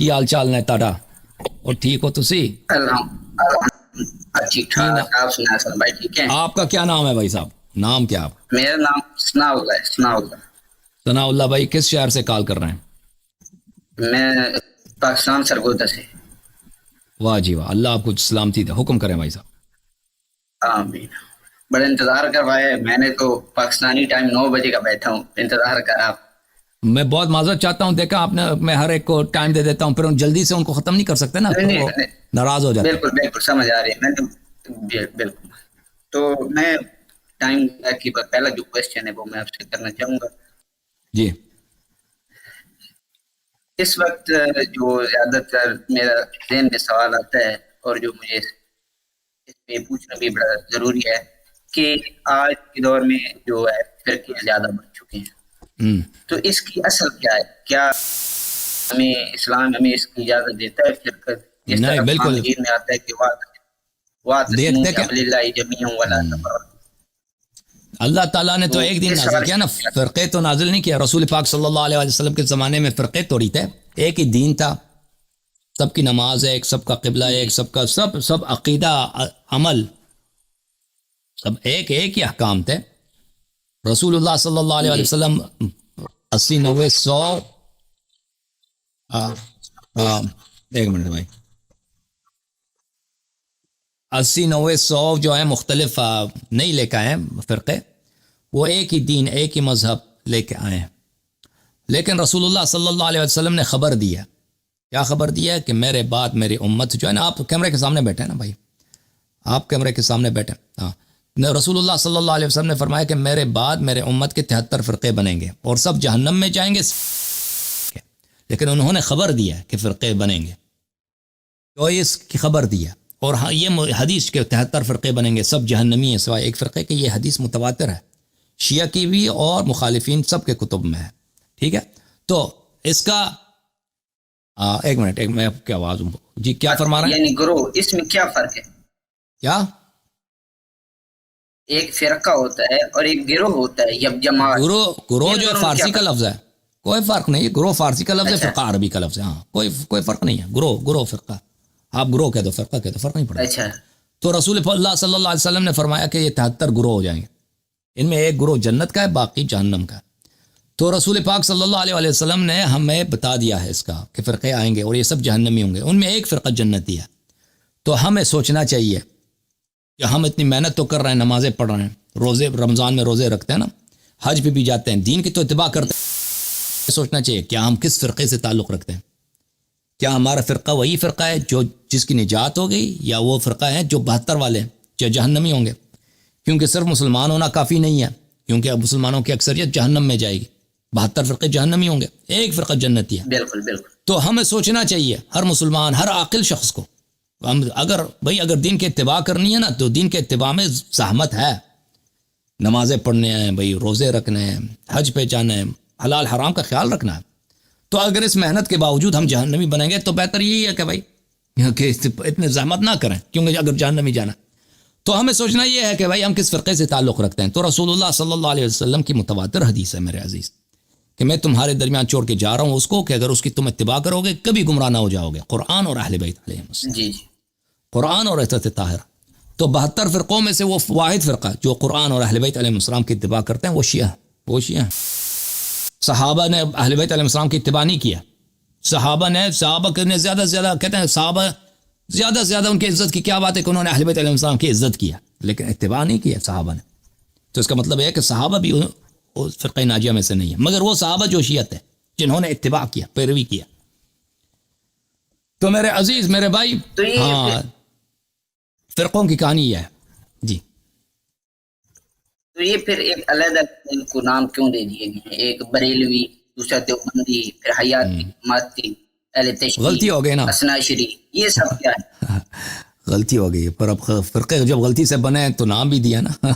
کی حال چال نے تاڑا اور ٹھیک ہو تسی؟ ٹھیک ٹھاک. آپ سنائیں سر بھائی ٹھیک ہیں؟ آپ کا کیا نام ہے بھائی صاحب؟ نام کیا آپ؟ میرا نام ثناء اللہ ہے. ثناء اللہ. ثناء اللہ بھائی کس شہر سے کال کر رہے ہیں؟ میں پاکستان سرگودا سے. واہ جی واہ، اللہ آپ کو سلامتی دے. حکم کریں بھائی صاحب. آمین. بڑا انتظار کروائے. میں نے تو پاکستانی ٹائم 9 بجے کا بیٹھا ہوں، انتظار کرا. میں بہت معذرت چاہتا ہوں، دیکھا آپ نے، میں ہر ایک کو ٹائم دے دیتا ہوں، پھر جلدی سے ان کو ختم نہیں کر سکتے نا، تو وہ ناراض ہو جاتے ہیں. بالکل بالکل سمجھ آ رہی ہے. میں تو بالکل. تو میں ٹائم کی پہلا جو کوشچن ہے وہ میں آپ سے کرنا چاہوں گا. جی. اس وقت جو زیادہ تر میرا ذہن میں سوال آتا ہے اور جو مجھے اس پہ پوچھنا بھی بڑا ضروری ہے کہ آج کے دور میں جو ہے فرقے زیادہ بڑھ چکے ہیں، تو اس کی اصل کیا ہے؟ کیا ہمیں اسلام ہمیں اس کی اجازت دیتا ہے فرقہ جس طرح قرآن مجید میں آتا ہے کہ اللہ تعالیٰ نے تو ایک دن نازل کیا نا، فرقے تو نازل نہیں کیا. رسول پاک صلی اللہ علیہ وسلم کے زمانے میں فرقے توڑی تھے. ایک ہی دین تھا، سب کی نماز ہے ایک، سب کا قبلہ ہے ایک، سب کا سب عقیدہ عمل سب ایک ہی احکام تھے. رسول اللہ صلی اللہ علیہ وسلم 80-90-100 ایک منٹ بھائی 80-90-100 جو ہے مختلف نہیں لے کے آئے فرقے، وہ ایک ہی دین ایک ہی مذہب لے کے آئے ہیں. لیکن رسول اللہ صلی اللہ علیہ وسلم نے خبر دیا. کیا خبر دیا؟ کہ میرے بعد میری امت جو ہے نا، آپ کیمرے کے سامنے بیٹھے ہیں نا بھائی، آپ کیمرے کے سامنے بیٹھے. ہاں، رسول اللہ صلی اللہ علیہ وسلم نے فرمایا کہ میرے بعد میرے امت کے 73 فرقے بنیں گے اور سب جہنم میں جائیں گے، لیکن انہوں نے خبر دیا کہ فرقے بنیں گے، تو اس کی خبر دیا. اور ہاں، یہ حدیث کے 73 فرقے بنیں گے، سب جہنمی ہیں سوائے ایک فرقے کے. یہ حدیث متواتر ہے، شیعہ کی بھی اور مخالفین سب کے کتب میں ہے. ٹھیک ہے، تو اس کا ایک منٹ میں آپ کی آواز جی کیا فرما رہے ہیں؟ یعنی گروہ، اس میں کیا فرق ہے؟ کیا؟ ایک فرقہ ہوتا ہے اور ایک گروہ ہوتا ہے یا جماعت. گروہ جو فارسی کا لفظ ہے، کوئی فرق نہیں. گروہ فارسی کا لفظ ہے، فرقہ عربی کا لفظ ہے. ہاں، کوئی فرق نہیں ہے. گروہ فرقہ، آپ گروہ کہہ دو فرقہ کہہ دو، فرق نہیں پڑتا. اچھا. تو رسول اللہ صلی اللہ علیہ وسلم نے فرمایا کہ یہ 73 گروہ ہو جائیں گے، ان میں ایک گروہ جنت کا ہے، باقی جہنم کا. تو رسول پاک صلی اللہ علیہ وسلم نے ہمیں بتا دیا ہے اس کا کہ فرقے آئیں گے اور یہ سب جہنمی ہوں گے، ان میں ایک فرقہ جنتی ہے. تو ہمیں سوچنا چاہیے کہ ہم اتنی محنت تو کر رہے ہیں، نمازیں پڑھ رہے ہیں، روزے رمضان میں روزے رکھتے ہیں نا، حج پہ بھی جاتے ہیں، دین کی تو اتباع کرتے ہیں. سوچنا چاہیے کیا ہم کس فرقے سے تعلق رکھتے ہیں. کیا ہمارا فرقہ وہی فرقہ ہے جو جس کی نجات ہو گئی، یا وہ فرقہ ہے جو 72 والے ہیں جو جہنمی ہوں گے؟ کیونکہ صرف مسلمان ہونا کافی نہیں ہے، کیونکہ اب مسلمانوں کی اکثریت جہنم میں جائے گی. 72 فرقے جہنمی ہوں گے، ایک فرقہ جنتی ہے. بالکل بالکل. تو ہمیں سوچنا چاہیے، ہر مسلمان، ہر عاقل شخص کو، اگر دین کے اتباع کرنی ہے نا، تو دین کے اتباع میں زحمت ہے. نمازیں پڑھنے ہیں بھائی، روزے رکھنے ہیں، حج پہ جانا ہے، حلال حرام کا خیال رکھنا ہے. تو اگر اس محنت کے باوجود ہم جہنمی بنیں گے تو بہتر یہی ہے کہ بھائی کہ اتنے زحمت نہ کریں، کیونکہ اگر جہنمی جانا. تو ہمیں سوچنا یہ ہے کہ بھائی ہم کس فرقے سے تعلق رکھتے ہیں. تو رسول اللہ صلی اللہ علیہ وسلم کی متواتر حدیث ہے میرے عزیز، کہ میں تمہارے درمیان چھوڑ کے جا رہا ہوں اس کو کہ اگر اس کی تم اتباع کرو گے کبھی گمراہ نہ ہو جاؤ گے. قرآن اور اہل بیت علیہ السلام. جی. قرآن اور عترت طاہرہ. تو 72 فرقوں میں سے وہ واحد فرقہ جو قرآن اور اہل بیت علیہ السلام کی اتباع کرتے ہیں وہ شیعہ. صحابہ نے اہل بیت علیہ السلام کی اتباع نہیں کیا. صحابہ نے زیادہ سے زیادہ کہتے ہیں، صحابہ زیادہ سے زیادہ ان کی عزت کی کیا بات ہے کہ انہوں نے اہل بیت علیہ السلام کی عزت کیا، لیکن اتباع نہیں کیا صحابہ نے. تو اس کا مطلب ہے کہ صحابہ بھی فرقہ ناجیہ میں سے نہیں ہے، مگر وہ صحابہ جو شیعت ہے جنہوں نے اتباع کیا، پیروی کیا. تو میرے عزیز، میرے بھائی، ہاں، فرقوں کی کہانی یہ ہے. جی. تو یہ پھر ایک علیحدہ ان کو نام کیوں دے دیے گئے؟ ایک بریلوی، دوسرا دیوبندی، پھر حیاتی، ماتی، اہل تشیع، غلطی ہو گئی نا، اثناعشری، یہ سب کیا ہے؟ غلطی ہو گئی، پر اب فرقے جب غلطی سے بنے تو نام بھی دیا نا.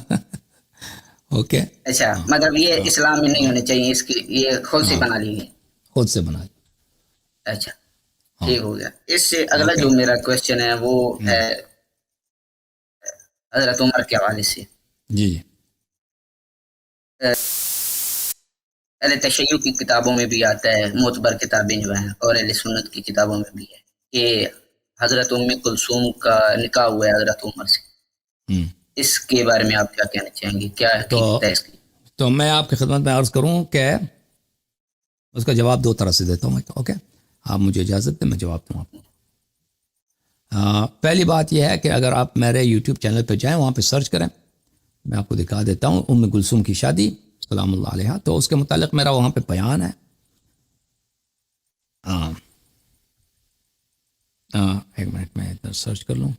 اوکے. اچھا، مطلب یہ اسلام میں نہیں ہونے چاہیے، اس کی یہ خود سے بنا لی گئی. خود سے بنا. اچھا، ٹھیک ہو گیا. اس سے اگلا جو میرا کوشچن ہے وہ ہے حضرت عمر کے حوالے سے. جی. اہل تشیع کی کتابوں میں بھی آتا ہے، معتبر کتابیں جو ہیں، اور اہل سنت کی کتابوں میں بھی ہے کہ حضرت ام کلثوم کا نکاح ہوا ہے حضرت عمر سے. اس کے بارے میں آپ کیا کہنا چاہیں گے؟ کیا حقیقت ہے اس کی؟ تو میں آپ کی خدمت میں عرض کروں کہ اس کا جواب دو طرح سے دیتا ہوں. اوکے، آپ مجھے اجازت دیں میں جواب دوں آپ کو. پہلی بات یہ ہے کہ اگر آپ میرے یوٹیوب چینل پہ جائیں، وہاں پہ سرچ کریں، میں آپ کو دکھا دیتا ہوں ام کلثوم کی شادی سلام اللہ علیہ، تو اس کے متعلق میرا وہاں پہ بیان ہے. ایک منٹ میں ادھر سرچ کر لوں.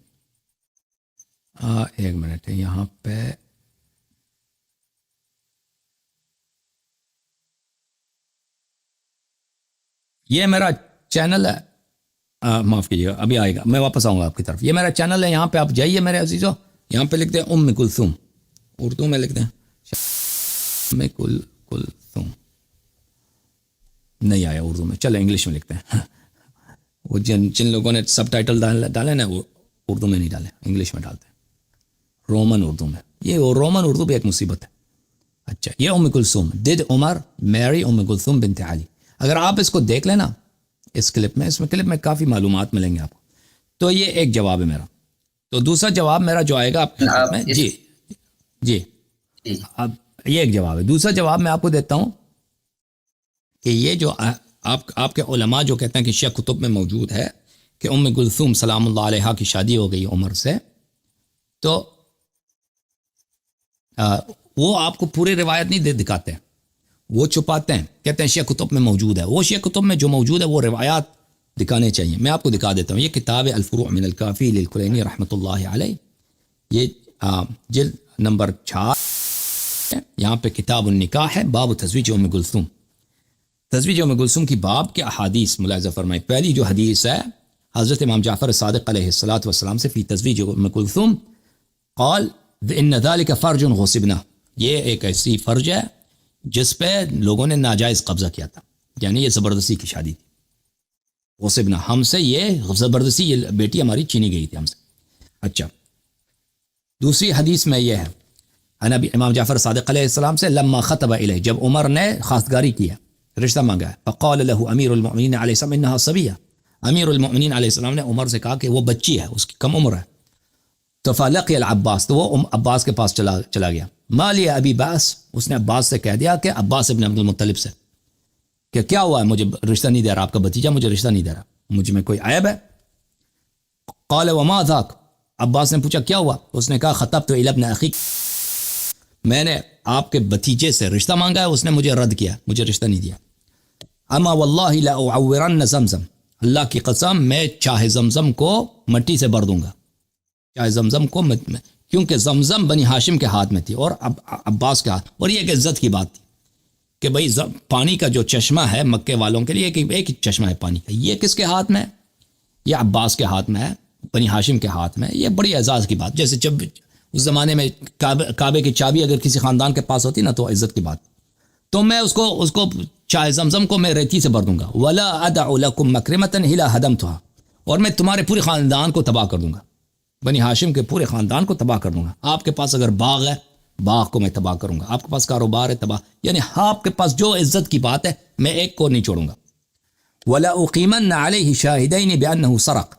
ایک منٹ ہے یہاں پہ. یہ میرا چینل ہے، معاف کیجیے گا ابھی آئے گا، میں واپس آؤں گا آپ کی طرف. یہ میرا چینل ہے، یہاں پہ آپ جائیے میرے عزیزو، یہاں پہ لکھتے ہیں ام کلثوم، اردو میں لکھتے ہیں ام کلثوم، نہیں آیا اردو میں، چلے انگلش میں لکھتے ہیں. وہ جن لوگوں نے سب ٹائٹل ڈالے نا وہ اردو میں نہیں ڈالے، انگلش میں ڈالتے ہیں، رومن اردو میں. یہ وہ رومن اردو بھی ایک مصیبت ہے. اچھا، یہ ام کلثوم، ڈڈ عمر میری ام کلثوم بنت علی. اگر آپ اس کو دیکھ لینا اس کلپ میں، اس میں کلپ میں کافی معلومات ملیں گے آپ کو. تو یہ ایک جواب ہے میرا. تو دوسرا جواب میرا جو آئے گا آپ میں، جی اب یہ ایک جواب ہے. دوسرا جواب میں آپ کو دیتا ہوں کہ یہ جو آپ کے علماء جو کہتے ہیں کہ شیعہ کتب میں موجود ہے کہ ام کلثوم سلام اللہ علیہ کی شادی ہو گئی عمر سے، تو وہ آپ کو پوری روایت نہیں دکھاتے ہیں، وہ چھپاتے ہیں، کہتے ہیں شیعہ کتب میں موجود ہے. وہ شیعہ کتب میں جو موجود ہے وہ روایات دکھانے چاہیے. میں آپ کو دکھا دیتا ہوں. یہ کتاب ہے الفروع من الکافی للکلینی رحمۃ اللہ علیہ، یہ جلد نمبر 4، یہاں پہ کتاب النکاح ہے، باب تزویج ام کلثوم. تزویج ام کلثوم کی باب کے احادیث ملاحظہ فرمائیں. پہلی جو حدیث ہے حضرت امام جعفر صادق علیہ الصلاۃ والسلام سے، فی تزویج ام کلثوم قال ان ذلك فرج غصبنا، یہ ایک ایسی فرج ہے جس پہ لوگوں نے ناجائز قبضہ کیا تھا، یعنی یہ زبردستی کی شادی تھی. غصبنا، ہم سے یہ زبردستی، یہ بیٹی ہماری چھینی گئی تھی ہم سے. اچھا، دوسری حدیث میں یہ ہے نبی امام جعفر صادق علیہ السلام سے، لما خطب الیہ، جب عمر نے خواستگاری کیا، رشتہ مانگا ہے، فقال له امیر المؤمنین علیہ السلام انها صبیہ، امیر المؤمنین علیہ السلام نے عمر سے کہا کہ وہ بچی ہے، اس کی کم عمر ہے. تو فلقی العباس، تو وہ عباس کے پاس چلا گیا. ما لی ابی باس، اس نے عباس سے کہہ دیا کہ عباس ابن عبد المطلب سے کہ کیا ہوا ہے، مجھے رشتہ نہیں دے رہا، آپ کا بھتیجا مجھے رشتہ نہیں دے رہا، مجھ میں کوئی عیب ہے؟ قال وما ذاک، عباس نے پوچھا کیا ہوا؟ اس نے کہا خطبت الی ابن اخی، میں نے آپ کے بھتیجے سے رشتہ مانگا ہے، اس نے مجھے رد کیا، مجھے رشتہ نہیں دیا. اما واللہ لاعورن زمزم، اللہ کی قسم میں چاہ زمزم کو مٹی سے بھر دوں گا، چاہے زمزم کو، کیونکہ زمزم بنی ہاشم کے ہاتھ میں تھی اور عباس کے ہاتھ. اور یہ ایک عزت کی بات تھی کہ بھئی پانی کا جو چشمہ ہے مکے والوں کے لیے ایک چشمہ ہے پانی کا، یہ کس کے ہاتھ میں ہے؟ یہ عباس کے ہاتھ میں ہے، بنی ہاشم کے ہاتھ میں. یہ بڑی اعزاز کی بات، جیسے جب اس زمانے میں کعبے کی چابی اگر کسی خاندان کے پاس ہوتی نا تو عزت کی بات. تو میں اس کو چاہے زمزم کو میں ریتی سے بھر دوں گا. ولا ادع لکم مکرمۃ الا ہدمتها، اور میں تمہارے پورے خاندان کو تباہ کر دوں گا، بنی ہاشم کے پورے خاندان کو تباہ کر دوں گا. آپ کے پاس اگر باغ ہے، باغ کو میں تباہ کروں گا. آپ کے پاس کاروبار ہے، تباہ، یعنی آپ کے پاس جو عزت کی بات ہے میں ایک کو نہیں چھوڑوں گا. ولا اقیمن علیہ شاہدین بانہ سرق،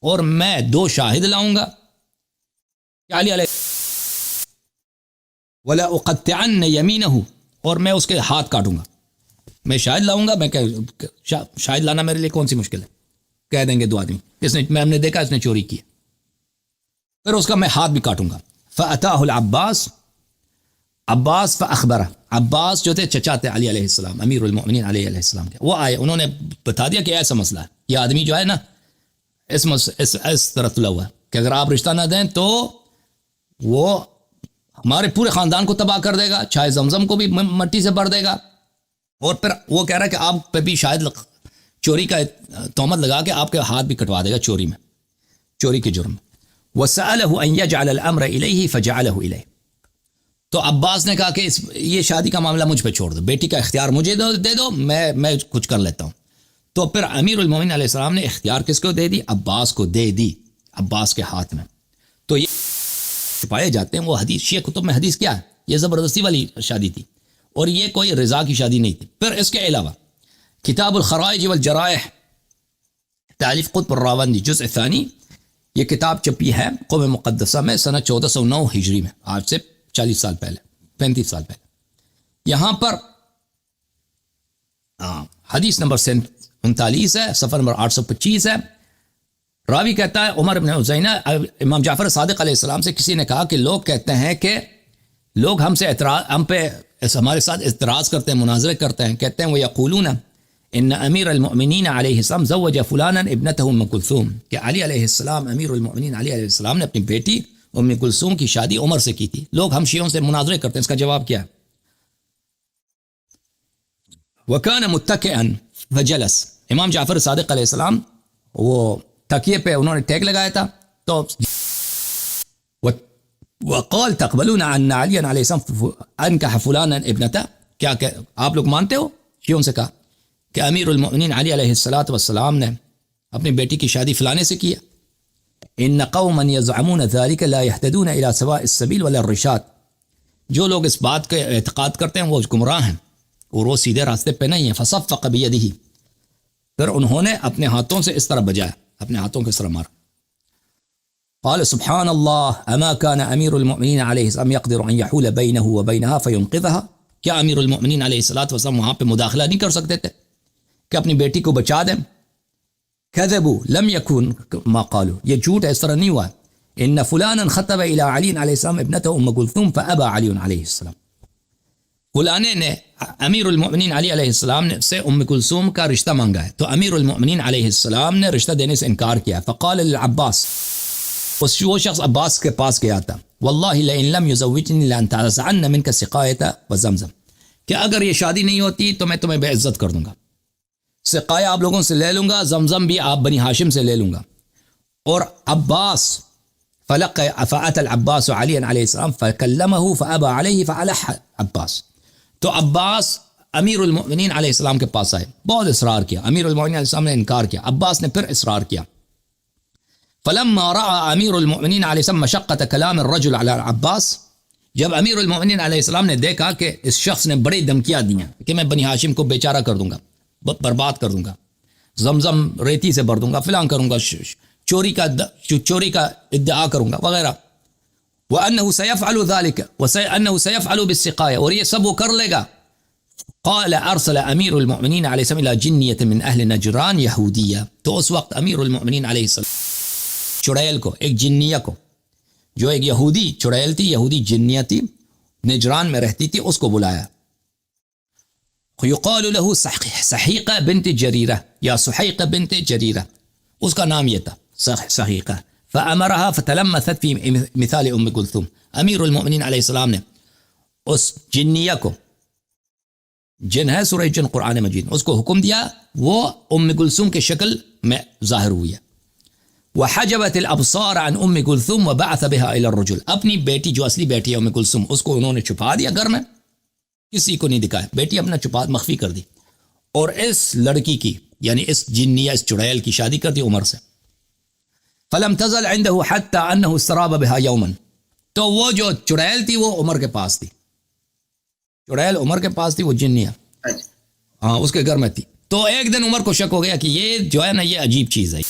اور میں 2 شاہد لاؤں گا علی علیہ، ولا اقطعن یمینہ، اور میں اس کے ہاتھ کاٹوں گا. میں شاہد لاؤں گا، میں شاہد لانا میرے لیے کون سی مشکل ہے، کہہ دیں گے 2 آدمی اس نے، میں ہم نے دیکھا اس نے چوری کی، پھر اس کا میں ہاتھ بھی کاٹوں گا. فأتاه العباس، عباس فأخبرہ، عباس جو تھے چچا تھے علی علیہ السلام، امیر المؤمنین علی علیہ السلام کے، وہ آئے، انہوں نے بتا دیا کہ ایسا مسئلہ ہے، یہ آدمی جو ہے نا اس طرح تلا ہوا ہے کہ اگر آپ رشتہ نہ دیں تو وہ ہمارے پورے خاندان کو تباہ کر دے گا، چاہے زمزم کو بھی مٹی سے بھر دے گا. اور پھر وہ کہہ رہا ہے کہ آپ پہ بھی شاید چوری کا تہمت لگا کے آپ کے ہاتھ بھی کٹوا دے گا چوری میں، چوری کے جرم میں. وَسَأَلَهُ أَن يَجْعَلَ الْأَمْرَ إِلَيْهِ فَجَعَلَهُ إِلَيْهِ، تو عباس نے کہا کہ یہ شادی کا معاملہ مجھ پہ چھوڑ دو، بیٹی کا اختیار مجھے دے دو، میں کچھ کر لیتا ہوں. تو پھر امیر المومنین علیہ السلام نے اختیار کس کو دے دی؟ عباس کو دے دی، عباس کے ہاتھ میں. تو یہ چھپائے جاتے ہیں وہ حدیث، شیعہ کتب میں حدیث کیا ہے؟ یہ زبردستی والی شادی تھی. اور یہ کوئی رضا کی شادی نہیں تھی. پھر اس کے علاوہ کتاب الخرائج والجرائح تالیف قطب الراوندی جزء ثانی، یہ کتاب چھپی ہے قوم مقدسہ میں سنہ 1409 ہجری میں، آج سے 40 سال پہلے، 35 سال پہلے. یہاں پر حدیث نمبر 39 ہے، صفحہ نمبر 825 ہے. راوی کہتا ہے عمر بن حسینہ، امام جعفر صادق علیہ السلام سے کسی نے کہا کہ لوگ کہتے ہیں کہ لوگ ہم پہ ہمارے ساتھ اعتراض کرتے ہیں، مناظرے کرتے ہیں، کہتے ہیں وہ یقولون ان امیر المؤمنین علیہ السلام زوج فلانا ابنته ام کلثوم، کہ علی علیہ السلام، امیر المؤمنین علی علیہ السلام نے اپنی بیٹی ام کلثوم کی شادی عمر سے کی تھی. لوگ ہم شیعوں سے مناظرے کرتے ہیں. اس کا جواب کیا ہے؟ وَكَانَ مُتَّكِئًا فَجَلَسَ، امام جعفر صادق علیہ السلام وہ تکیے پہ انہوں نے ٹیک لگایا تھا تو وقال تقبلون ان علی علیہ السلام انکح فلانا ابنته، کیا کہ آپ لوگ مانتے ہو؟ شیعوں سے کہا کہ امیر المؤمنین علی علیہ السلام نے اپنی بیٹی کی شادی فلانے سے کیا. ان قوما يزعمون ذلك لا يهتدون الى سواء السبيل ولا الرشاد، جو لوگ اس بات کے اعتقاد کرتے ہیں وہ گمراہ ہیں اور وہ سیدھے راستے پہ نہیں ہیں. فصفق بيده، پھر انہوں نے اپنے ہاتھوں سے اس طرح بجایا، اپنے ہاتھوں کے سر مارا. قال سبحان اللہ اما كان امیر المؤمنین علیہ السلام يقدر ان يحول بينه وبينها فينقذها، کیا امیر المؤمنین علیہ السلام وہاں پہ مداخلہ نہیں کر سکتے تھے کہ اپنی بیٹی کو بچا دیں؟ کذبوا لم يكن ما قالوا، یہ جھوٹ ہے، اس طرح نہیں ہوا. ان فلانا خطب الى علی علیہ السلام ابنته ام کلثوم فابى علی علیہ السلام، فلانے نے امیر المؤمنین علی علیہ السلام نے سے ام کلثوم کا رشتہ مانگا ہے تو امیر المؤمنین علیہ السلام نے رشتہ دینے سے انکار کیا. فقال للعباس، وہ شخص عباس کے پاس گیا تھا، واللہ لئن لم يزوجنی لانتزعن منك سقایۃ وزمزم، کہ اگر یہ شادی نہیں ہوتی تو میں تمہیں بے عزت کر دوں گا، سقایہ آپ لوگوں سے لے لوں گا، زمزم بھی آپ بنی ہاشم سے لے لوں گا. اور عباس فأتى العباس علی علیہ السلام فکلمه فابى علیہ فالح عباس، تو عباس امیر المؤمنین علیہ السلام کے پاس آئے، بہت اصرار کیا، امیر المؤمنین علیہ السلام نے انکار کیا، عباس نے پھر اصرار کیا. فلما رأى امیر المؤمنین علیہ السلام مشقت کلام الرجل علی عباس، جب امیر المؤمنین علیہ السلام نے دیکھا کہ اس شخص نے بڑی دھمکیاں دی ہیں کہ میں بنی ہاشم کو بیچارہ کر دوں گا، برباد کر دوں گا، زمزم ریتی سے بھر دوں گا، فلاں کروں گا، چوری کا ادعا کروں گا وغیرہ. وأنه سيفعل ذلك وأنه سيفعل بالسقاية، اور یہ سب وہ کر لے گا. قال ارسل امیر المؤمنین علیہ السلام الى جنیة من اہل نجران یہودیہ، تو اس وقت امیر المؤمنین علیہ السلام چڑیل کو، ایک جنیہ کو، جو ایک یہودی چڑیل تھی، یہودی جنیہ تھی، نجران میں رہتی تھی، اس کو بلایا. یقال له سحیقہ بنت جریرہ یا سحیقہ بنت جریرہ، اس کا نام یہ تھا سحیقہ. فامرها فتلمست في مثال ام کلثوم، امیر المؤمنین علیہ السلام نے اس جنیہ کو، جن ہے سورہ جن قرآن مجید، اس کو حکم دیا وہ ام کلثوم کے شکل میں ظاہر ہوئی ہے. وحجبت الابصار عن ام کلثوم وبعث بها الى الرجل، اپنی بیٹی جو اصلی بیٹی ہے ام کلثوم، اس کو انہوں نے چھپا دیا گھر میں، کسی کو نہیں دکھایا، بیٹی اپنا چھپا مخفی کر دی، اور اس لڑکی کی یعنی اس جنیہ، اس چڑیل کی شادی کر دی عمر سے. فلم تزل عنده حتى انه استراب بها يوما، تو وہ جو چڑیل تھی وہ عمر کے پاس تھی، چڑیل عمر کے پاس تھی، وہ جنیہ ہاں اس کے گھر میں تھی. تو ایک دن عمر کو شک ہو گیا کہ یہ جو ہے نا یہ عجیب چیز ہے،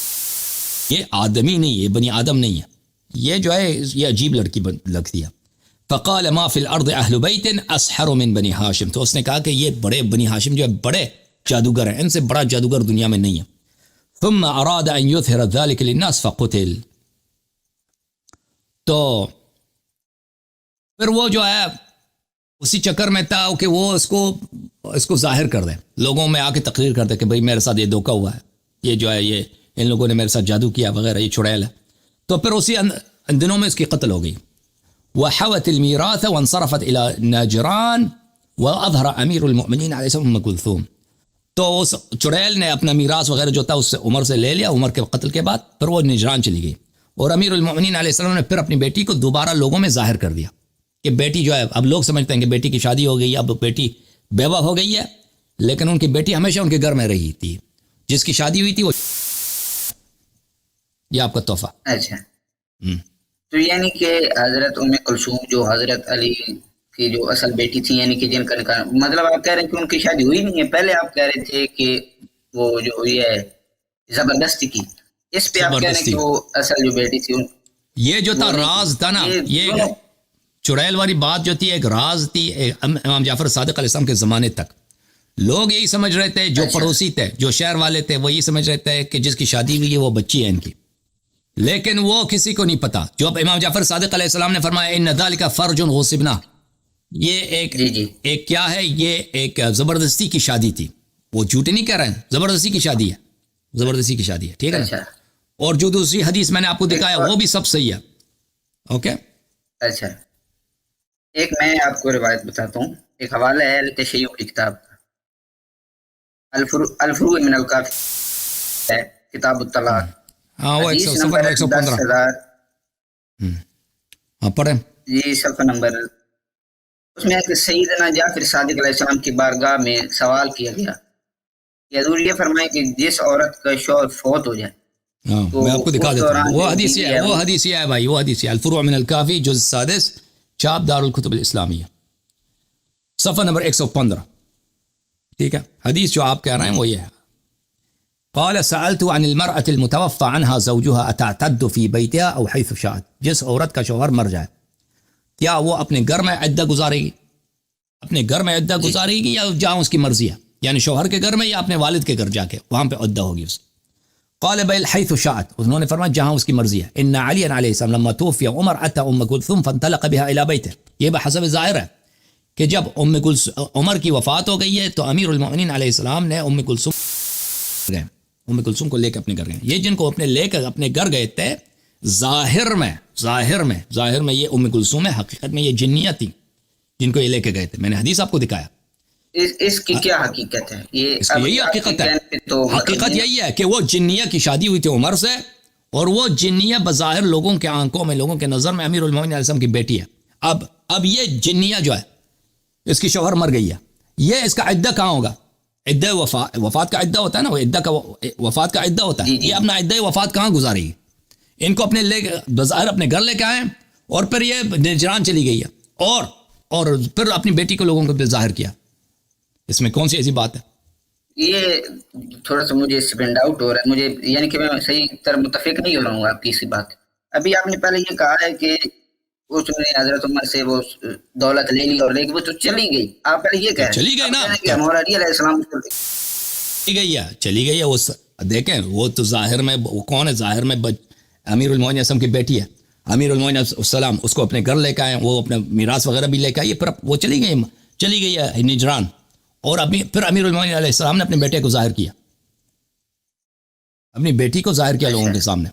یہ آدمی نہیں ہے، بنی آدم نہیں ہے، یہ جو ہے یہ عجیب لڑکی لگتی ہے. فقال ما فی الارض اہل بیت اسحر من بنی ہاشم، تو اس نے کہا کہ یہ بڑے بنی ہاشم جو ہے بڑے جادوگر ہیں، ان سے بڑا جادوگر دنیا میں نہیں ہے. ثم اراد ان يظهر ذلك للناس فقتل، تو پھر وہ جو ہے اسی چکر میں تھا کہ وہ اس کو ظاہر کر دیں، لوگوں میں آ کے تقریر کر دے کہ بھئی میرے ساتھ یہ دھوکہ ہوا ہے، یہ جو ہے یہ ان لوگوں نے میرے ساتھ جادو کیا وغیرہ، یہ چڑیل ہے. تو پھر اسی دنوں میں اس کی قتل ہو گئی. وحوت الميراث وانصرفت الى ناجران واظهر امیر المؤمنین علیہ السلام ام کلثوم، تو اس چڑیل نے اپنا میراث وغیرہ جو تھا اس سے عمر سے لے لیا، عمر کے قتل کے بعد پھر وہ نجران چلی گئی، اور امیر المؤمنین علیہ السلام نے پھر اپنی بیٹی کو دوبارہ لوگوں میں ظاہر کر دیا کہ بیٹی جو ہے، اب لوگ سمجھتے ہیں کہ بیٹی کی شادی ہو گئی، اب بیٹی بیوہ ہو گئی ہے، لیکن ان کی بیٹی ہمیشہ ان کے گھر میں رہی تھی، جس کی شادی ہوئی تھی وہ، یہ آپ کا تحفہ. اچھا، تو یعنی کہ حضرت ام کلثوم جو حضرت علی کی جو اصل بیٹی تھی، یعنی کہ جن کا نکاح، مطلب آپ کہہ رہے ہیں کہ ان کی شادی ہوئی نہیں ہے، پہلے آپ کہہ رہے تھے کہ وہ جو یہ ہے زبردستی کی، اس پہ آپ کہہ رہے ہیں کہ وہ اصل جو بیٹی تھی یہ جو تھا راز تھا نا، یہ چڑیل والی بات جو تھی ایک راز تھی امام جعفر صادق علیہ السلام کے زمانے تک. لوگ یہی سمجھ رہے تھے، جو پڑوسی تھے، جو شہر والے تھے، وہ یہی سمجھ رہے تھے کہ جس کی شادی ہوئی ہے وہ بچی ہے ان کی، لیکن وہ کسی کو نہیں پتا. جو امام جعفر صادق علیہ السلام نے فرمایا ان ذالک فرج غصبنا، یہ ایک کیا ہے، یہ ایک زبردستی کی شادی تھی. وہ جھوٹ نہیں کہہ رہے ہیں، زبردستی کی شادی ہے، زبردستی کی شادی ہے، ٹھیک ہے نا. اور جو دوسری حدیث میں نے آپ کو دکھایا وہ بھی سب صحیح ہے. اوکے اچھا، ایک میں آپ کو روایت بتاتا ہوں، ایک حوالہ ہے تشیع کی کتاب کا، الفروع من الکافی ہے، کتاب الطلاق، ہاں وہ 115 ہاں پڑھیں جی، صفحہ نمبر، اس میں ہے کہ سیدنا جعفر صادق علیہ السلام کی بارگاہ میں سوال کیا گیا کہ حضور یہ فرمائے کہ جس عورت کا شوہر فوت ہو جائے، میں آپ کو دکھا دیتا ہوں، وہ حدیث ہے بھائی، وہ حدیث ہے الفروع من الکافی جز سادس، چاپ دار الکتب الاسلامیہ، صفحہ نمبر 115. ٹھیک ہے، حدیث جو آپ کہہ رہے ہیں وہ یہ ہے. قال سألت عن المرأة المتوفى عنها زوجها أتعتد في بيتها أو حيث شاءت، جس عورت کا شوہر مر جائے کیا وہ اپنے گھر میں عدہ گزارے گی، اپنے گھر میں عدہ گزارے گی یا جہاں اس کی مرضی ہے، یعنی شوہر کے گھر میں یا اپنے والد کے گھر جا کے وہاں پہ عدہ ہوگی اس. قال بل حيث شاءت، انہوں نے فرمایا جہاں اس کی مرضی ہے. ان علي عليه السلام لما توفي عمر اتى ام كلثوم فانطلق بها الى بيته، یہ بحسب ظاہر ہے کہ جب عمر کی وفات ہو گئی ہے تو امیر المؤمنین علیہ السلام نے ام کلثوم کو لے کے اپنے گھر گئے. یہ جن کو اپنے لے کر اپنے گھر گئے تھے، ظاہر میں یہ ام کلثوم ہے، حقیقت میں یہ جنیہ تھی جن کو یہ لے کے گئے تھے. میں نے حدیث آپ کو دکھایا. اس کی کیا حقیقت ہے؟ اس کی یہی حقیقت ہے، حقیقت یہی ہے کہ وہ جنیہ کی شادی ہوئی تھی عمر سے، اور وہ جنیہ بظاہر لوگوں کے آنکھوں میں، لوگوں کے نظر میں امیر المومنین علیہ السلام کی بیٹی ہے. اب یہ جنیہ جو ہے، اس کی شوہر مر گئی ہے، یہ اس کا عدہ کہاں ہوگا؟ عدہ وفات کا عدہ ہوتا ہے نا، وہ عدہ کا وفات کا عدہ ہوتا ہے. یہ اپنا عدہ وفات کہاں گزارے گی؟ ان کو اپنے لے بظاہر اپنے گھر لے کے آئے اور پھر یہ نجران چلی گئی ہے اور پھر اپنی بیٹی کو لوگوں کو ظاہر کیا. اس میں کون سی ایسی بات ہے؟ یہ تھوڑا سا مجھے اس پہ ڈاؤٹ ہو رہا ہے، مجھے یعنی کہ میں صحیح طرح متفق نہیں ہو رہا ہوں آپ کی اسی بات. ابھی آپ نے پہلے یہ کہا ہے کہ اس نے حضرت عمر سے وہ دولت لے لی اور لے کے وہ تو چلی گئی. آپ پہلے یہ کہہ رہے ہیں چلی گئی نا، مولا علی علیہ السلام چلی گئی ہے. وہ دیکھیں، وہ تو ظاہر میں وہ کون ہے؟ ظاہر میں امیر المومنین علیہ السلام کی بیٹی ہے. امیر المومنین علیہ السلام اس کو اپنے گھر لے کے آئے، وہ اپنا میراث وغیرہ بھی لے کے آئے، پھر وہ چلی گئی ہے نجران. اور پھر امیر المومنین علیہ السلام نے اپنے بیٹے کو ظاہر کیا، اپنی بیٹی کو ظاہر کیا لوگوں کے سامنے.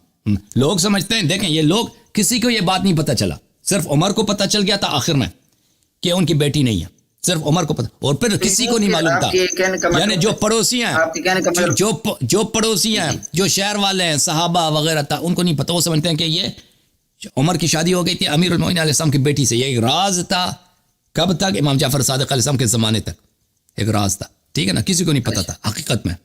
لوگ سمجھتے ہیں، دیکھیں یہ لوگ، کسی کو یہ بات نہیں پتہ چلا، صرف عمر کو پتہ چل گیا تھا آخر میں کہ ان کی بیٹی نہیں ہے، صرف عمر کو پتہ، اور پھر کسی کو نہیں معلوم تھا. یعنی جو پڑوسی ہیں، جو پڑوسی ہیں، جو شہر والے ہیں، صحابہ وغیرہ تھا، ان کو نہیں پتہ. وہ سمجھتے ہیں کہ یہ عمر کی شادی ہو گئی تھی امیر المومنین علیہ السلام کی بیٹی سے. یہ ایک راز تھا. کب تک؟ امام جعفر صادق علیہ السلام کے زمانے تک ایک راز تھا. ٹھیک ہے نا، کسی کو نہیں پتا تھا حقیقت میں،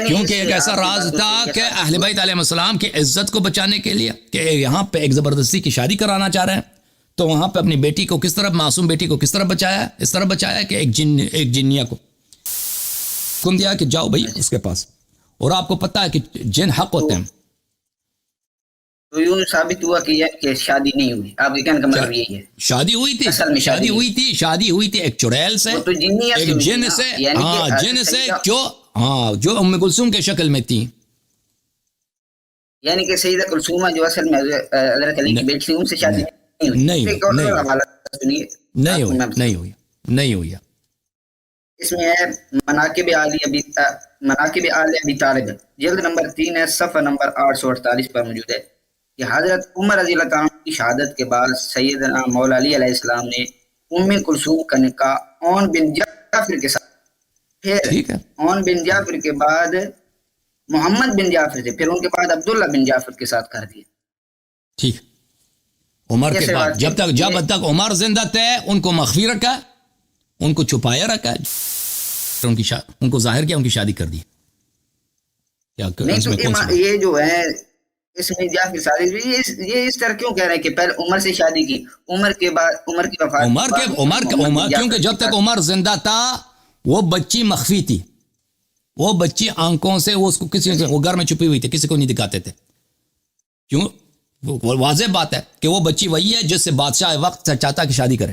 کیونکہ ایک ایسا راز تھا کہ اہل بیت علیہ السلام کی عزت کو بچانے کے لیے کہ یہاں پہ ایک زبردستی کی شادی کرانا چاہ رہے ہیں، تو وہاں پہ اپنی بیٹی کو کس طرح، معصوم بیٹی کو کس طرح بچایا ہے؟ اس طرح بچایا ہے کہ ایک جنیہ کو حکم دیا کہ جاؤ بھائی اس کے پاس. اور آپ کو پتا ہے کہ جن حق ہوتے ہیں. تو یوں ثابت ہوا کہ شادی نہیں ہوئی. آپ کے کہنے کا مطلب یہی ہے شادی ہوئی تھی، شادی ہوئی تھی ایک چڑیل سے، ایک جن سے، جن سے جو ام کلثوم کے شکل میں تھی. یعنی کہ سیدہ کلثومہ جو اصل میں حضرت علی کی بیٹی تھی، ان سے شادی نہیں ہوئی. اس میں ہے مناقب آل ابی طالب، جلد نمبر 3 ہے، صفحہ نمبر 848 پر موجود ہے کہ حضرت عمر رضی اللہ تعالیٰ کی شہادت کے بعد سیدنا مولا علی علیہ السلام نے ام کلثوم کا نکاح اون بن جعفر کے ساتھ، پھر اون بن جعفر کے بعد محمد بن جعفر سے، پھر ان کے بعد عبداللہ بن جعفر کے ساتھ کر دیا. ٹھیک، عمر کے بعد جب تک عمر زندہ تھے ان کو مخفی رکھا، ان کو چھپایا رکھا، ان کو ظاہر کیا، ان کی شادی کر دی. یہ جو ہے اس میں یا پھر شادی یہ اس طرح کیوں کہہ رہے ہیں کہ پہلے عمر سے شادی کی، عمر کی وفات عمر کیونکہ جب تک عمر زندہ تھا وہ بچی مخفی تھی، وہ بچی آنکھوں سے وہ اس کو کسی وہ گھر میں چھپی ہوئی تھی، کسی کو نہیں دکھاتے تھے. کیوں؟ واضح بات ہے کہ وہ بچی وہی ہے جس سے بادشاہ وقت چاہتا کہ شادی کرے،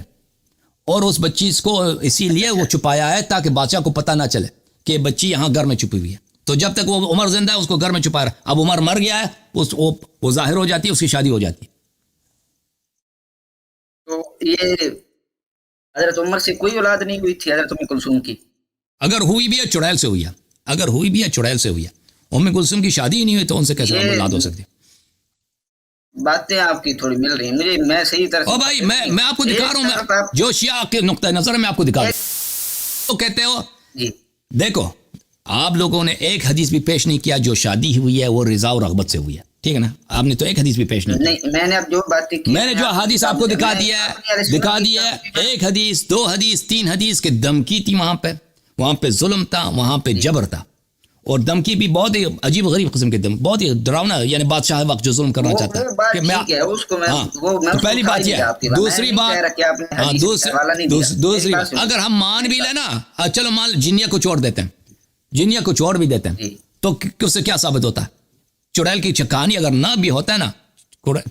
اور اس بچی کو اسی لیے وہ چھپایا ہے تاکہ بادشاہ کو پتہ نہ چلے کہ بچی یہاں گھر میں چھپی ہوئی ہے. تو جب تک وہ عمر زندہ ہے اس کو گھر میں چھپا رہا. اب عمر مر گیا ہے، وہ ظاہر ہو جاتی ہے، اس کی شادی ہو جاتی ہے. تو یہ حضرت عمر سے کوئی اولاد نہیں ہوئی تھی حضرت ام کلثوم کی؟ اگر ہوئی بھی ہے چڑیل سے ہوئی ہے، اگر ہوئی بھی ہے چڑیل سے ہوئی ہے. ام کلثوم کی شادی ہی نہیں ہوئی تو ان سے کیسے اولاد ہو سکتی؟ باتیں آپ کی تھوڑی مل رہی ہیں مجھے، میں صحیح طرح او بھائی میں آپ کو دکھا رہا ہوں، جو شیعہ کے نقطہ نظر میں آپ کو دکھا رہا ہوں. تو کہتے ہو جی دیکھو آپ لوگوں نے ایک حدیث بھی پیش نہیں کیا جو شادی ہوئی ہے وہ رضا و رغبت سے ہوئی ہے، ٹھیک ہے نا؟ آپ نے تو ایک حدیث بھی پیش نہیں کی. میں نے اب جو باتیں کی، میں نے جو حدیث آپ کو دکھا دیا ہے، ایک حدیث، دو حدیث، تین حدیث کے دھمکی تھی، وہاں پہ ظلم تھا، وہاں پہ جبر تھا، اور دھمکی بھی بہت ہی عجیب غریب قسم کے بہت ہی ڈراؤنا، یعنی بادشاہ وقت جو ظلم کرنا چاہتا ہے کہ میں تو پہلی بات یہ ہے. دوسری بات اگر ہم مان بھی لیں نا، چلو مان جنیا کو چھوڑ دیتے ہیں، جنیا کو چھوڑ بھی دیتے ہیں تو اس سے کیا ثابت ہوتا ہے؟ چڑیل کی کہانی اگر نہ بھی ہوتا ہے نا،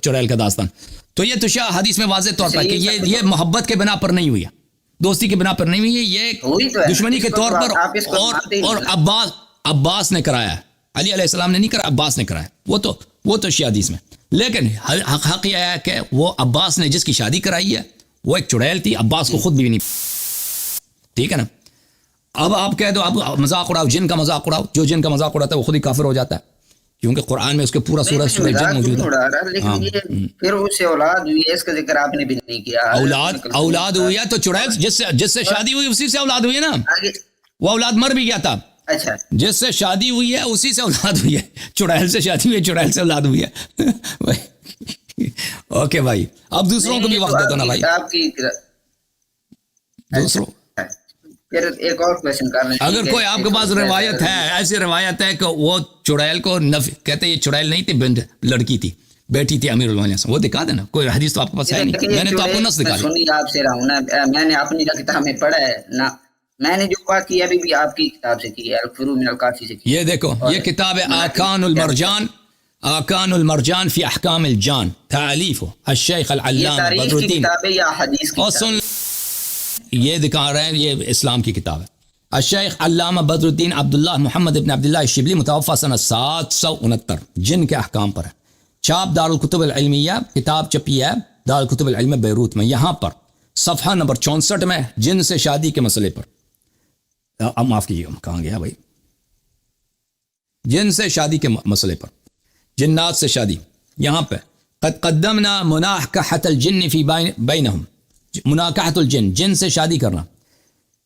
چڑیل کا داستان، تو یہ تو شاہ حدیث میں واضح طور پر کہ یہ محبت کے بنا پر نہیں ہوئی ہے، دوستی کے بنا پر نہیں ہوئی ہے، یہ دشمنی کے طور پر. اور عباس نے کرایا، علی علیہ السلام نے نہیں کرا، عباس نے کرایا. وہ تو شیعہ حدیث میں. لیکن حق یہ ہے کہ وہ عباس نے جس کی شادی کرائی ہے وہ ایک چڑیل تھی، عباس کو خود بھی نہیں، ٹھیک ہے نا؟ اب آپ کہہ دو، آپ مذاق اڑاؤ، جن کا مذاق اڑاؤ، جو جن کا مذاق اڑاتا ہے وہ خود ہی کافر ہو جاتا ہے، کیونکہ قرآن میں اس کے پورا سورہ جن موجود ہے. لیکن یہ پھر اس سے اولاد ہوئی ہے، اس کا ذکر آپ نے بھی نہیں کیا. اولاد ہوئی ہے تو چڑیل جس سے شادی ہوئی اسی سے اولاد ہوئی ہے نا، وہ اولاد مر بھی گیا تھا. اچھا، جس سے شادی ہوئی ہے اسی سے اولاد ہوئی ہے، چڑیل سے شادی ہوئی ہے، چڑیل سے اولاد ہوئی ہے. اوکے بھائی، اب دوسروں کو بھی وقت دیتا نا بھائی، آپ کی دوسروں. پھر ایک اور کویشچن کر رہے ہیں، اگر کوئی آپ کے پاس روایت ہے، ایسی روایت ہے کہ وہ چڑیل کو کہتے یہ چڑیل نہیں تھی، لڑکی تھی، بیٹی تھی امیر المومنین سے، وہ دکھا دینا. کوئی حدیث تو آپ کے پاس ہے نہیں، میں نے تو آپ کو نص دکھا دی. سنی آپ سے رہا ہوں نا، میں نے اپنی کتاب میں پڑھا ہے نا، میں نے جو بات کی ابھی بھی آپ کی کتاب سے کی ہے، الفروع من الکافی سے کی. یہ دیکھو، یہ کتاب ہے آکان المرجان فی احکام الجان، تالیف الشیخ العلامہ بدر الدین. یا حدیث کی سن، یہ دکھا رہے ہیں، یہ اسلام کی کتاب ہے. الشیخ علامہ بدر الدین عبداللہ محمد ابن عبداللہ الشبلی، متوفی سنہ 769، جن کے احکام پر ہے. چھاپ دارالکتب العلمیہ، کتاب چھپی ہے دارالکتب العلمیہ بیروت میں. یہاں پر صفحہ نمبر 64 میں جن سے شادی کے مسئلے پر، معاف کیجیے کہاں گیا بھائی، جن سے شادی کے مسئلے پر، جنات سے شادی. یہاں پہ قد قدمنا مناکحۃ الجن فی بینہم، مناکحۃ الجن، جن سے شادی کرنا.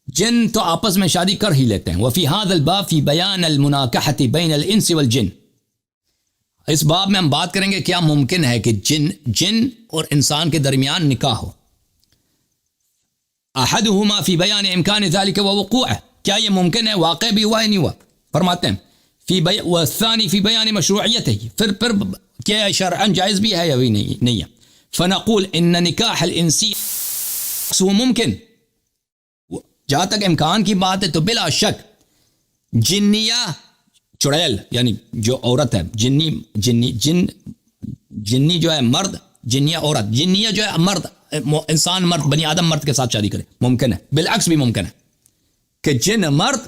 جن تو آپس میں شادی کر ہی لیتے ہیں. وفی ھذا الباب فی بیان المناکحۃ بین الانس والجن، اس باب میں ہم بات کریں گے کیا ممکن ہے کہ جن اور انسان کے درمیان نکاح ہو. احدہما فی بیان امکان ذلک ووقوعہ، کیا یہ ممکن ہے، واقع بھی ہوا ہے نہیں ہوا. فرماتے ہیں والثانی فی بیان مشروعیت ہے، پھر کیا شرعاً جائز بھی ہے یا بھی نہیں ہے. فنقول ان نکاح الانسی ممکن، جہاں تک امکان کی بات ہے تو بلا شک جنیہ چڑیل یعنی جو عورت ہے، جنی جو ہے مرد، جنیہ عورت، جنیہ جو ہے مرد، انسان مرد، بنی آدم مرد کے ساتھ شادی کرے، ممکن ہے. بالعکس بھی ممکن ہے کہ جن مرد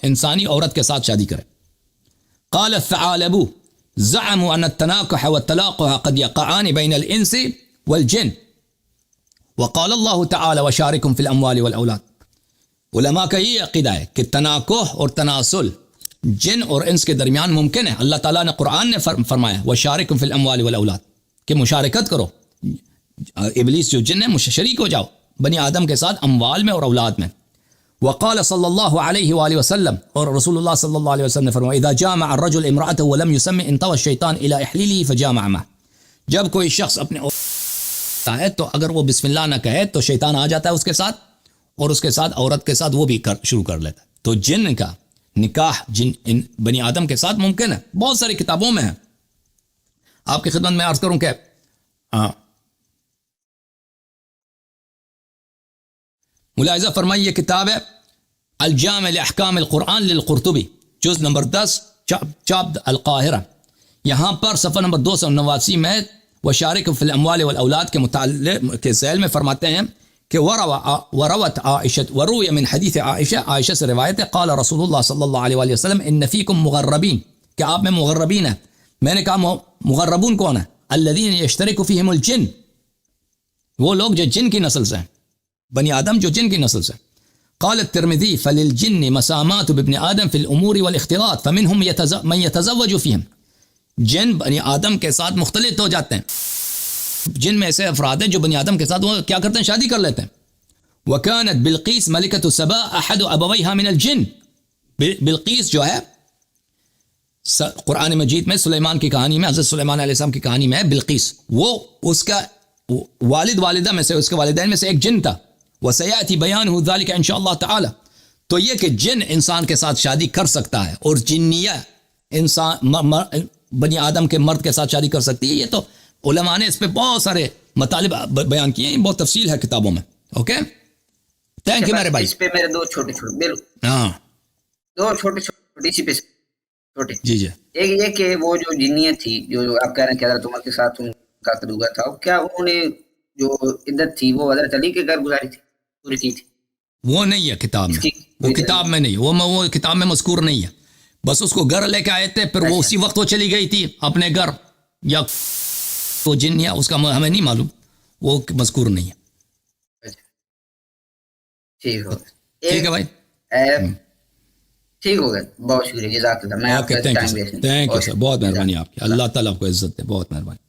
انسانی عورت کے ساتھ شادی کرے. قال الثعالب زعموا ان التناكح والتلاقح قد يقعان بين الانس والجن وقال الله تعالى وشاركهم في الاموال والاولاد. علماء کا یہ عقیدہ ہے کہ تناکح اور تناسل جن اور انس کے درمیان ممکن ہے. اللہ تعالیٰ نے قرآن نے فرمایا وشارکم فی الاموال والاولاد، کہ مشارکت کرو، ابلیس جو جن ہے شریک ہو جاؤ بنی آدم کے ساتھ اموال میں اور اولاد میں. وقال صلی اللہ علیہ وآلہ وسلم، اور رسول اللہ صلی اللہ علیہ وسلم نے فرمایا اذا جامع الرجل امرأته ولم يسمع انطوى الشیطان الى احلیله فجامع معه، جب کوئی شخص اپنے ہے تو اگر وہ بسم اللہ نہ کہے تو شیطان آ جاتا ہے اس کے ساتھ، اور اس کے ساتھ عورت کے ساتھ وہ بھی شروع کر لیتا ہے. تو جن کا نکاح ان بنی آدم کے ساتھ ممکن ہے، بہت ساری کتابوں میں ہے. آپ کی خدمت میں عرض کروں کہ ملاحظہ فرمائیے، یہ کتاب ہے الجامع لاحکام القرآن للقرطبی، جز نمبر 10، چاپ القاہرہ. یہاں پر صفحہ نمبر 289 میں وشارک فی الاموال والاولاد کے متعلق کے ذیل میں فرماتے ہیں کہ وروت وروی من حدیث عائشہ سے روایت ہے، قال رسول اللہ صلی اللہ علیہ وآلہ وسلم ان فیکم مغربین، کہ آپ میں مغربین ہیں. میں نے کہا مغربون کون ہیں؟ الذین یشترک فیہم الجن، وہ لوگ جو جن کی نسل سے ہیں، بنی آدم جو جن کی نسل سے. قال الترمذی فللجن مسامات بابن آدم فی الامور والاختلاط فمنهم من يتزوج فیہم، جن بنی آدم کے ساتھ مختلط ہو جاتے ہیں. جن میں ایسے افراد ہیں جو بنی آدم کے ساتھ وہ کیا کرتے ہیں؟ شادی کر لیتے ہیں. وكانت بلقیس ملکۃ سبا احد ابویہا من الجن، بلقیس جو ہے قرآن مجید میں سلیمان کی کہانی میں، حضرت سلیمان علیہ السلام کی کہانی میں ہے بلقیس، وہ اس کا والدہ میں سے، اس کے والدین میں سے ایک جن تھا. وسیأتی بیانہ ذلک ان شاء اللہ تعالی. تو یہ کہ جن انسان کے ساتھ شادی کر سکتا ہے اور جنیہ انسان بنی آدم کے مرد کے ساتھ شادی کر سکتی ہے، یہ تو علماء نے اس پہ بہت سارے مطالب بیان کیے ہیں، بہت تفصیل ہے کتابوں میں. اوکے، تھینک یو میرے بھائی. اس پہ میرے دو چھوٹے سی پہ چھوٹے. جی جی. ایک یہ کہ وہ جو جنیت تھی جو آپ کہہ رہے ہیں کہ حضرت عمر کے ساتھ ان کا تدوگا تھا، کیا انہوں نے جو عدت تھی وہ حضرت علی کے گھر گزاری تھی، پوری کی تھی؟ وہ نہیں ہے کتاب میں، وہ کتاب میں نہیں، وہ کتاب میں مذکور نہیں ہے. بس اس کو گھر لے کے آئے تھے، پھر وہ اسی وقت وہ چلی گئی تھی اپنے گھر، یا وہ جن یا اس کا ہمیں نہیں معلوم، وہ مذکور نہیں ہے. ٹھیک ہے بھائی، ٹھیک ہو گیا. بہت شکریہ، جزاک اللہ. میں آپ کا time waste. Thank you sir, بہت مہربانی آپ کی. اللہ تعالیٰ آپ کو عزت دے، بہت مہربانی.